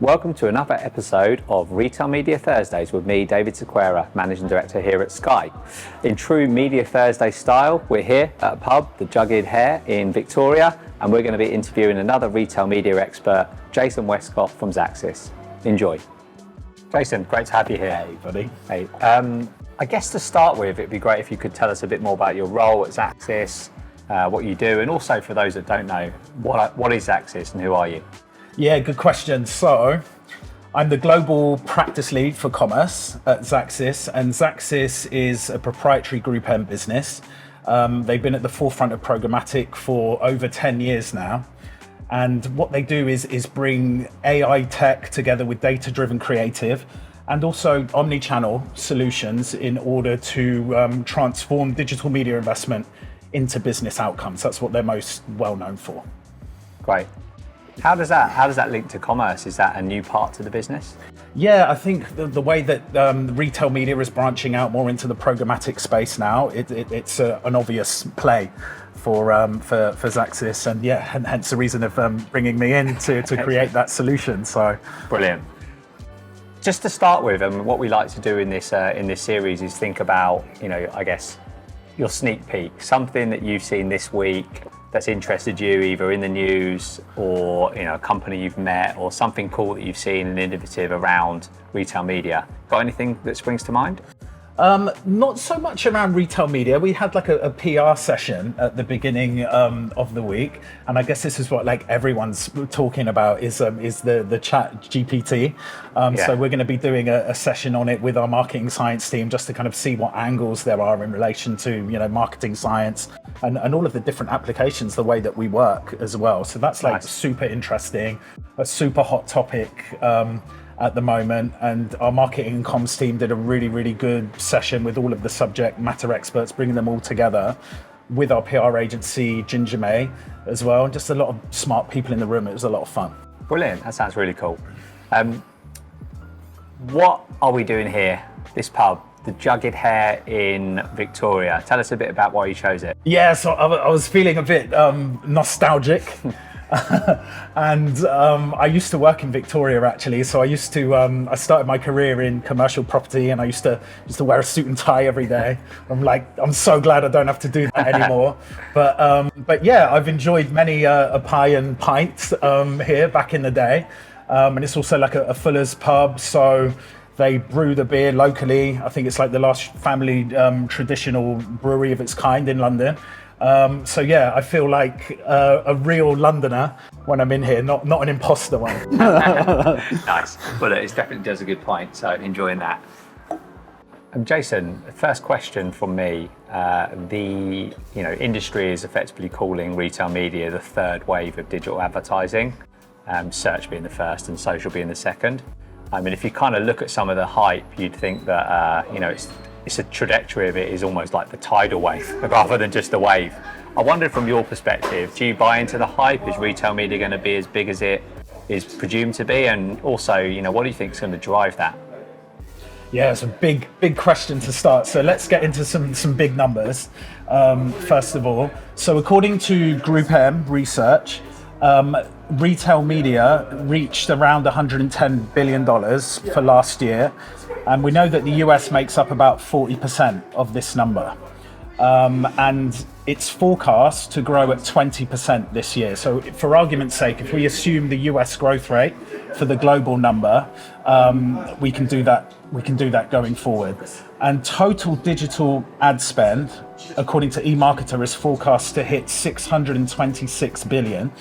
Welcome to another episode of Retail Media Thursdays with me, David Sequeira, Managing Director here at Skai. In true Media Thursday style, we're here at a pub, the Jagged Hare in Victoria, and we're going to be interviewing another retail media expert, Jason Wescott from Xaxis. Enjoy. Jason, great to have you here. Hey, buddy. Hey, I guess to start with, it'd be great if you could tell us a bit more about your role at Xaxis, what you do, and also for those that don't know, what is Xaxis and who are you? Yeah, good question. So, I'm the global practice lead for commerce at Xaxis, and Xaxis is a proprietary Group M business. They've been at the forefront of programmatic for over 10 years now. And what they do is bring AI tech together with data-driven creative and also omni-channel solutions in order to transform digital media investment into business outcomes. That's what they're most well known for. Great. How does that link to commerce? Is that a new part to the business? Yeah, I think the way that retail media is branching out more into the programmatic space now, it's an obvious play for Xaxis, and yeah, hence the reason of bringing me in to create that solution. So brilliant. Just to start with, what we like to do in this series is think about, I guess, your sneak peek, something that you've seen this week that's interested you, either in the news or a company you've met, or something cool that you've seen and innovative around retail media. Got anything that springs to mind? Not so much around retail media. We had like a PR session at the beginning of the week, and I guess this is what everyone's talking about is the chat GPT. So we're going to be doing a session on it with our marketing science team, just to kind of see what angles there are in relation to marketing science and all of the different applications, the way that we work as well. So that's nice. Super interesting, a super hot topic at the moment, and our marketing and comms team did a really good session with all of the subject matter experts, bringing them all together with our PR agency Ginger May as well, and just a lot of smart people in the room. It was a lot of fun. Brilliant, that sounds really cool. What are we doing here, this pub, the Jagged Hare in Victoria? Tell us a bit about why you chose it. Yeah, so I was feeling a bit nostalgic. And I used to work in Victoria actually, so I started my career in commercial property, and I used to wear a suit and tie every day. I'm so glad I don't have to do that anymore. But yeah, I've enjoyed many a pie and pint here back in the day, and it's also like a Fuller's pub, so they brew the beer locally. I think it's like the last family traditional brewery of its kind in London. So yeah, I feel like a real Londoner when I'm in here, not an imposter one. Nice. Well, it definitely does a good point, so enjoying that. Jason, first question from me. The industry is effectively calling retail media the third wave of digital advertising, search being the first and social being the second. I mean, if you kind of look at some of the hype, you'd think that it's a trajectory of it is almost like the tidal wave rather than just a wave. I wondered from your perspective, do you buy into the hype? Is retail media going to be as big as it is presumed to be? And also, what do you think is going to drive that? Yeah, it's a big question to start. So let's get into some big numbers, first of all. So according to Group M research, retail media reached around $110 billion for last year. And we know that the US makes up about 40% of this number. And it's forecast to grow at 20% this year. So for argument's sake, if we assume the US growth rate for the global number, we can do that going forward. And total digital ad spend, according to eMarketer, is forecast to hit $626 billion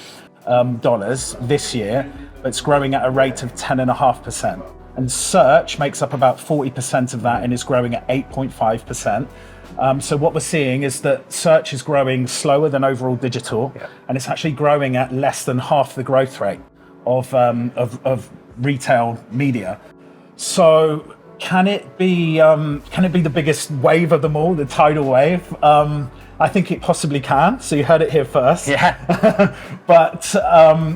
this year. It's growing at a rate of 10.5%. And search makes up about 40% of that and is growing at 8.5%. So what we're seeing is that search is growing slower than overall digital, and it's actually growing at less than half the growth rate of retail media. So can it be the biggest wave of them all, the tidal wave? I think it possibly can. So you heard it here first. Yeah. But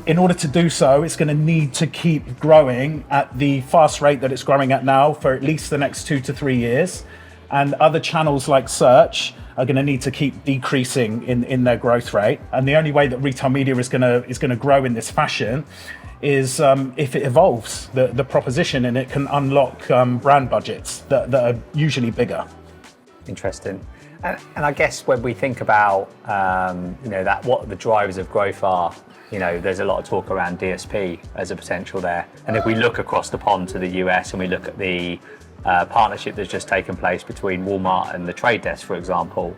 in order to do so, it's going to need to keep growing at the fast rate that it's growing at now for at least the next 2 to 3 years. And other channels like search are going to need to keep decreasing in their growth rate. And the only way that retail media is going to grow in this fashion is if it evolves the proposition and it can unlock brand budgets that are usually bigger. Interesting. And I guess when we think about that what the drivers of growth are, there's a lot of talk around DSP as a potential there. And if we look across the pond to the US and we look at the partnership that's just taken place between Walmart and the Trade Desk, for example,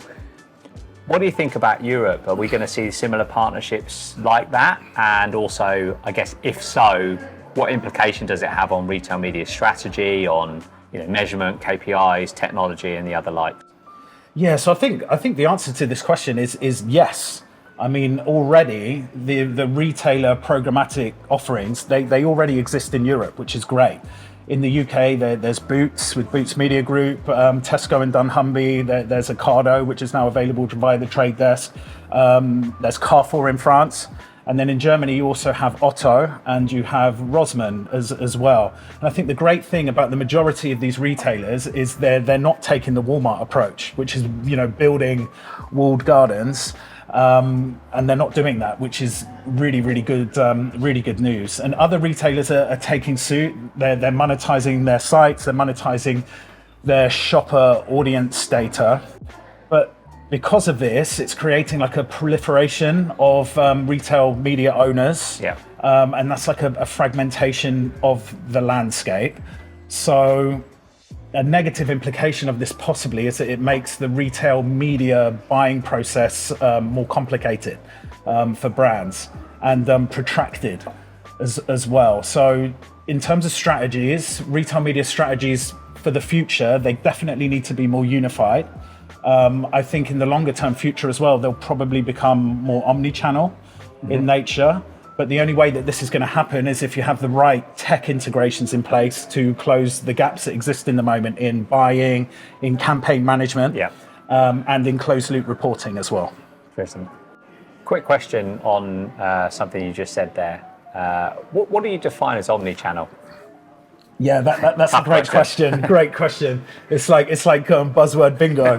what do you think about Europe? Are we going to see similar partnerships like that? And also, I guess, if so, what implication does it have on retail media strategy, on measurement, KPIs, technology, and the other like? Yeah, so I think the answer to this question is yes. I mean, already the retailer programmatic offerings, they already exist in Europe, which is great. In the UK, there's Boots with Boots Media Group, Tesco and dunnhumby, there's Ocado, which is now available via the Trade Desk. There's Carrefour in France. And then in Germany, you also have Otto and you have Rossmann as well. And I think the great thing about the majority of these retailers is they're not taking the Walmart approach, which is, building walled gardens. And they're not doing that, which is really good news. And other retailers are taking suit. They're monetizing their sites, they're monetizing their shopper audience data. But because of this, it's creating like a proliferation of retail media owners. Yeah. And that's like a fragmentation of the landscape. So a negative implication of this possibly is that it makes the retail media buying process more complicated for brands and protracted as well. So in terms of strategies, retail media strategies for the future, they definitely need to be more unified. I think in the longer term future as well, they'll probably become more omni-channel in nature. But the only way that this is going to happen is if you have the right tech integrations in place to close the gaps that exist in the moment in buying, in campaign management, and in closed loop reporting as well. Interesting. Quick question on something you just said there. What do you define as omni-channel? Yeah, that's a great question. Great question. It's like buzzword bingo.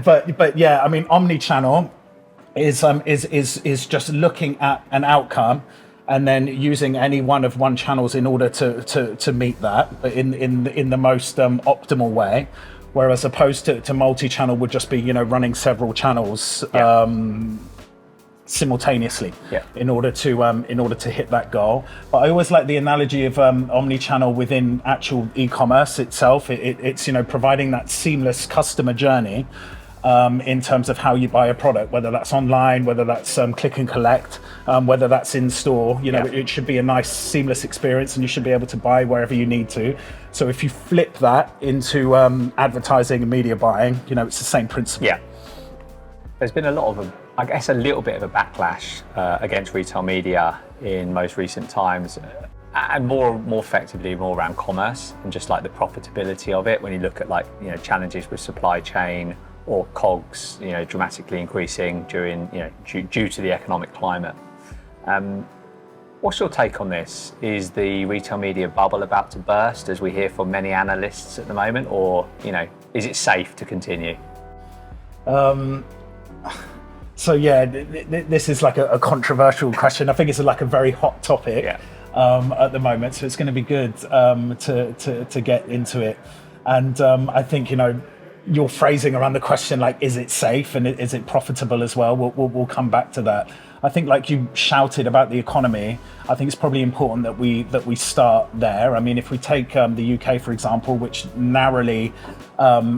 But yeah, I mean, omni-channel is just looking at an outcome and then using any one channels in order to meet that, but in the most optimal way. Whereas opposed to multi-channel would just be running several channels simultaneously in order to hit that goal. But I always like the analogy of omni-channel within actual e-commerce itself. It's providing that seamless customer journey in terms of how you buy a product, whether that's online, whether that's click and collect, whether that's in store. It should be a nice seamless experience, and you should be able to buy wherever you need to. So if you flip that into advertising and media buying, it's the same principle. Yeah. There's been a little bit of a backlash against retail media in most recent times, and more effectively, more around commerce and just like the profitability of it. When you look at challenges with supply chain or COGS, dramatically increasing due to the economic climate. What's your take on this? Is the retail media bubble about to burst, as we hear from many analysts at the moment, or is it safe to continue? So yeah, this is like a controversial question. I think it's like a very hot topic at the moment. So it's going to be good to get into it. And I think your phrasing around the question, like, is it safe and is it profitable as well? We'll come back to that. I think, like you shouted about the economy, I think it's probably important that we start there. I mean, if we take the UK, for example, which narrowly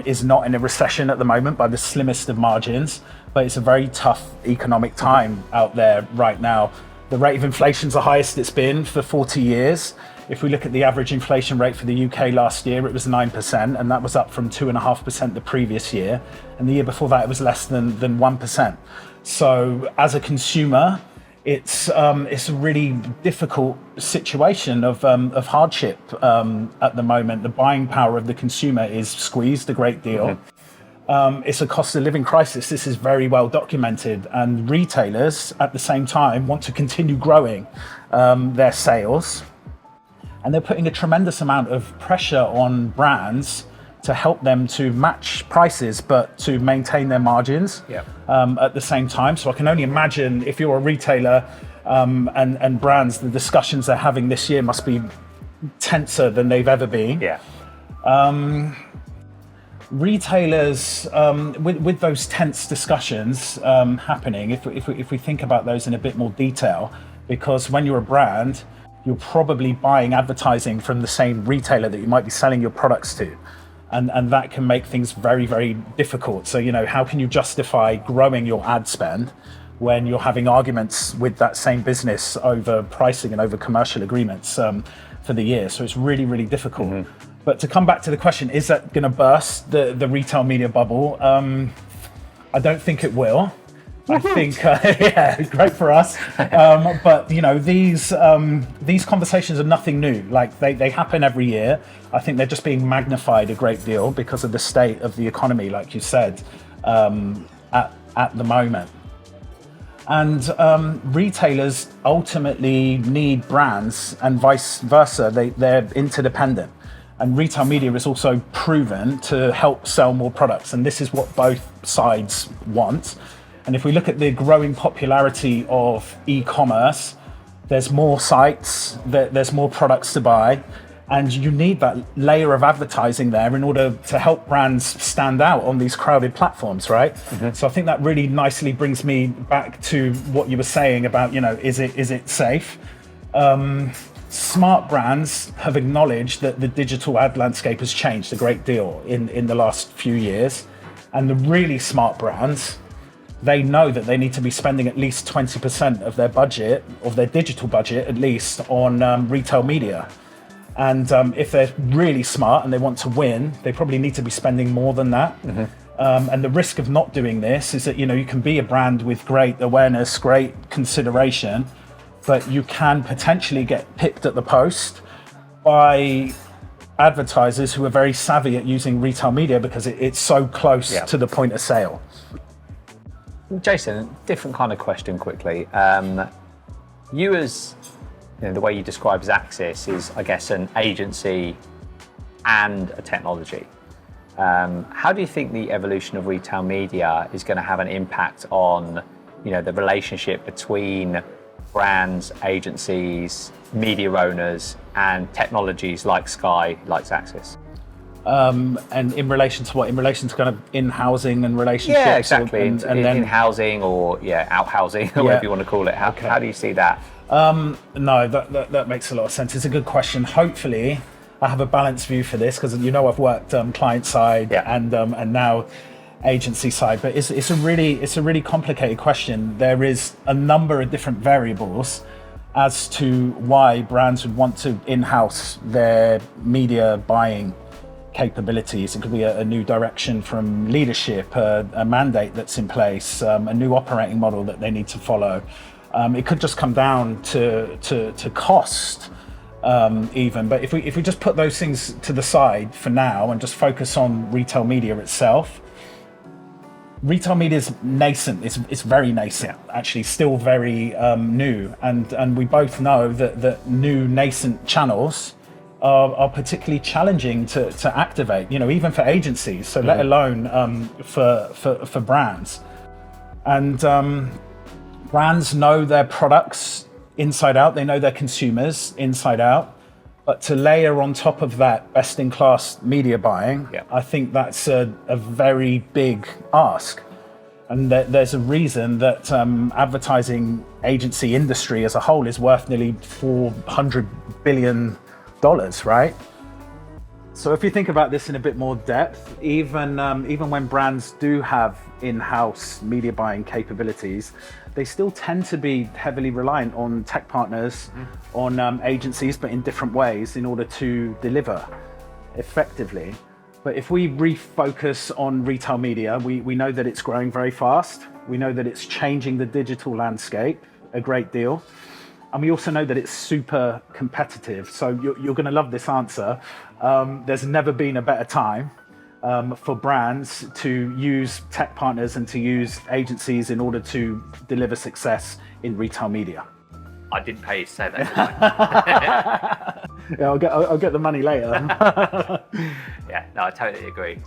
is not in a recession at the moment by the slimmest of margins, but it's a very tough economic time out there right now. The rate of inflation is the highest it's been for 40 years. If we look at the average inflation rate for the UK last year, it was 9%, and that was up from 2.5% the previous year. And the year before that, it was less than 1%. So as a consumer, it's a really difficult situation of hardship at the moment. The buying power of the consumer is squeezed a great deal. It's a cost of living crisis. This is very well documented, and retailers at the same time want to continue growing their sales. And they're putting a tremendous amount of pressure on brands to help them to match prices, but to maintain their margins at the same time. So I can only imagine if you're a retailer and brands, the discussions they're having this year must be tenser than they've ever been. Retailers, with those tense discussions happening, if we think about those in a bit more detail, because when you're a brand, you're probably buying advertising from the same retailer that you might be selling your products to. And that can make things very, very difficult. So, how can you justify growing your ad spend when you're having arguments with that same business over pricing and over commercial agreements for the year? So it's really, really difficult. But to come back to the question, is that going to burst the retail media bubble? I don't think it will. I think, great for us. But these conversations are nothing new. Like they happen every year. I think they're just being magnified a great deal because of the state of the economy, like you said, at the moment. And retailers ultimately need brands, and vice versa. They're interdependent. And retail media is also proven to help sell more products. And this is what both sides want. And if we look at the growing popularity of e-commerce, there's more sites, there's more products to buy, and you need that layer of advertising there in order to help brands stand out on these crowded platforms, right? So I think that really nicely brings me back to what you were saying about, is it safe? Smart brands have acknowledged that the digital ad landscape has changed a great deal in the last few years. And the really smart brands, they know that they need to be spending at least 20% of their budget, of their digital budget at least, on retail media. And if they're really smart and they want to win, they probably need to be spending more than that. And the risk of not doing this is that, you can be a brand with great awareness, great consideration, but you can potentially get pipped at the post by advertisers who are very savvy at using retail media because it's so close to the point of sale. Jason, different kind of question quickly. You as, the way you describe Xaxis is, I guess, an agency and a technology. How do you think the evolution of retail media is going to have an impact on, the relationship between brands, agencies, media owners, and technologies like Skai, like Xaxis? And in relation to what? In relation to kind of in-housing and relationships? Yeah, exactly. And then in-housing or out-housing, or whatever you want to call it. How do you see that? No, that makes a lot of sense. It's a good question. Hopefully, I have a balanced view for this because I've worked client side and now agency side. But it's a really complicated question. There is a number of different variables as to why brands would want to in-house their media buying capabilities. It could be a new direction from leadership, a mandate that's in place, a new operating model that they need to follow. It could just come down to cost, even. But if we just put those things to the side for now and just focus on retail media itself, retail media is nascent. It's very nascent, actually, still very new. And we both know that new nascent channels are particularly challenging to activate, even for agencies, so let alone for brands. And brands know their products inside out, they know their consumers inside out, but to layer on top of that best-in-class media buying, I think that's a very big ask. And there's a reason that advertising agency industry as a whole is worth nearly $400 billion, right? So if you think about this in a bit more depth, even when brands do have in-house media buying capabilities, they still tend to be heavily reliant on tech partners, on agencies, but in different ways in order to deliver effectively. But if we refocus on retail media, we know that it's growing very fast. We know that it's changing the digital landscape a great deal. And we also know that it's super competitive. So you're going to love this answer. There's never been a better time for brands to use tech partners and to use agencies in order to deliver success in retail media. I didn't pay you to say that. Yeah, I'll get the money later. Yeah. No, I totally agree.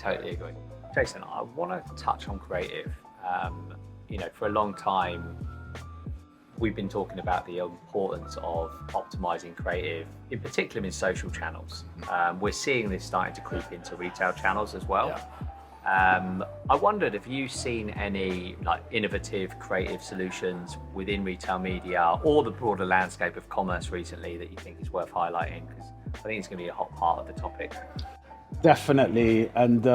Jason, I want to touch on creative. For a long time, we've been talking about the importance of optimizing creative, in particular in social channels. We're seeing this starting to creep into retail channels as well. Yeah. I wondered, have you seen any innovative creative solutions within retail media or the broader landscape of commerce recently that you think is worth highlighting? Because I think it's going to be a hot part of the topic. Definitely, and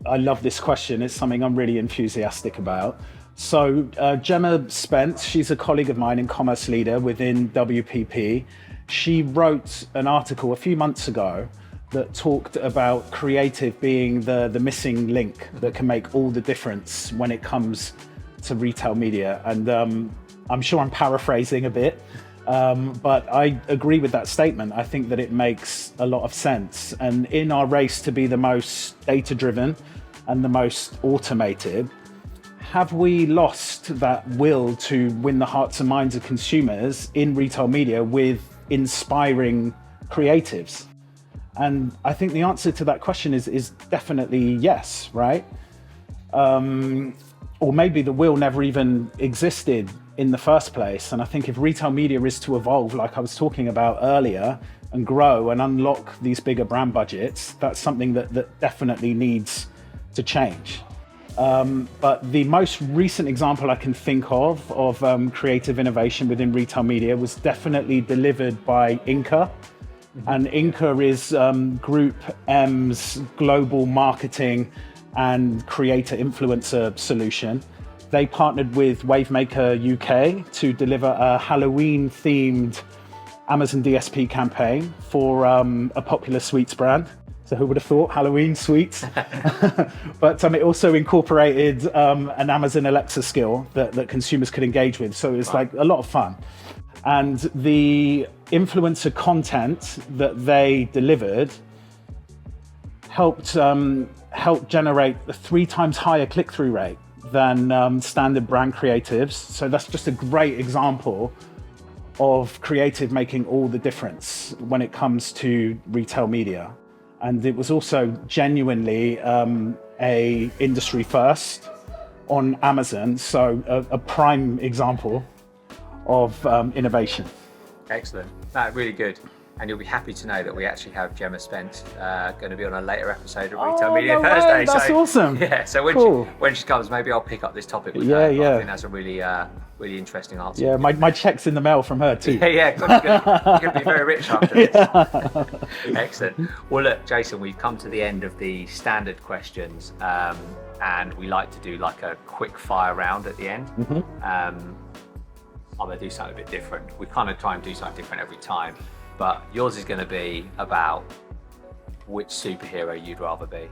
I love this question. It's something I'm really enthusiastic about. So Gemma Spence, she's a colleague of mine and commerce leader within WPP. She wrote an article a few months ago that talked about creative being the missing link that can make all the difference when it comes to retail media. And I'm sure I'm paraphrasing a bit, but I agree with that statement. I think that it makes a lot of sense. And in our race to be the most data-driven and the most automated, have we lost that will to win the hearts and minds of consumers in retail media with inspiring creatives? And I think the answer to that question is definitely yes, right? Or maybe the will never even existed in the first place. And I think if retail media is to evolve, like I was talking about earlier, and grow and unlock these bigger brand budgets, that's something that definitely needs to change. But the most recent example I can think of creative innovation within retail media was definitely delivered by Inca. And Inca is Group M's global marketing and creator influencer solution. They partnered with Wavemaker UK to deliver a Halloween themed Amazon DSP campaign for a popular sweets brand. So who would have thought Halloween sweets? But it also incorporated an Amazon Alexa skill that consumers could engage with. So it's like a lot of fun. And the influencer content that they delivered helped generate a 3 times higher click-through rate than standard brand creatives. So that's just a great example of creative making all the difference when it comes to retail media. And it was also genuinely a industry first on Amazon. So a prime example of innovation. Excellent. No, really good. And you'll be happy to know that we actually have Gemma Spence going to be on a later episode of Retail Media Thursday. That's awesome. Yeah, so when she comes, maybe I'll pick up this topic with her. I think that's a really interesting answer. Yeah, my check's in the mail from her too. Yeah. You're going to be very rich after this. Excellent. Well, look, Jason, we've come to the end of the standard questions, and we like to do like a quick fire round at the end. I'm going to do something a bit different. We kind of try and do something different every time, but yours is going to be about which superhero you'd rather be.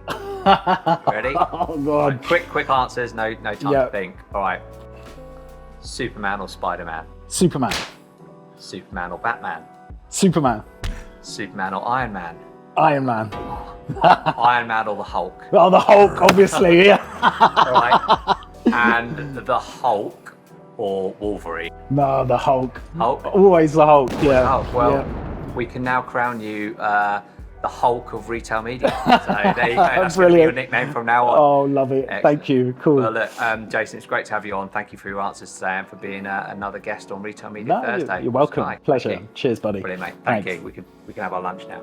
Ready? Oh God! Right, quick answers. No time to think. All right. Superman or Spider-Man? Superman. Superman or Batman? Superman. Superman or Iron Man? Iron Man. Iron Man or the Hulk? Oh, the Hulk, obviously. Yeah. All right. And the Hulk or Wolverine? No, the Hulk. Hulk? Always the Hulk, yeah. Hulk. Well, we can now crown you the Hulk of retail media. So there you go. That's going to be your nickname from now on. Oh, love it. Excellent. Thank you. Cool. Well, look, Jason, it's great to have you on. Thank you for your answers today and for being another guest on Retail Media Thursday. You're welcome. Skai. Pleasure. Cheers, buddy. Brilliant, mate. Thank you. We can have our lunch now.